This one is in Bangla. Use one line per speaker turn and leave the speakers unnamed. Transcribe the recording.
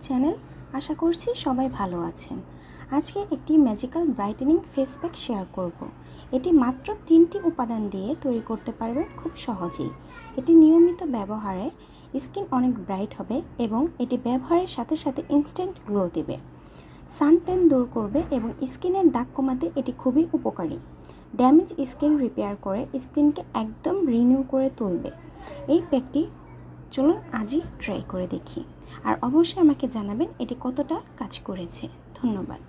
চ্যানেল। আশা করছি সবাই ভালো আছেন। আজকে একটি magical brightening face pack share করব। এটি মাত্র 3টি উপাদান দিয়ে তৈরি করতে পারবেন খুব সহজেই। এটি নিয়মিত ব্যবহারে স্কিন অনেক ব্রাইট হবে এবং এটি ব্যবহারের সাথে সাথে ইনস্ট্যান্ট গ্লো দেবে, সানট্যান দূর করবে এবং স্কিনের দাগ কমাতে এটি খুবই উপকারী। ড্যামেজ স্কিন রিপেয়ার করে স্কিনকে একদম রিনিউ করে তুলবে। এই প্যাকটি চলুন আজই ট্রাই করে দেখি, আর অবশ্যই আমাকে জানাবেন এটি কতটা কাজ করেছে। ধন্যবাদ।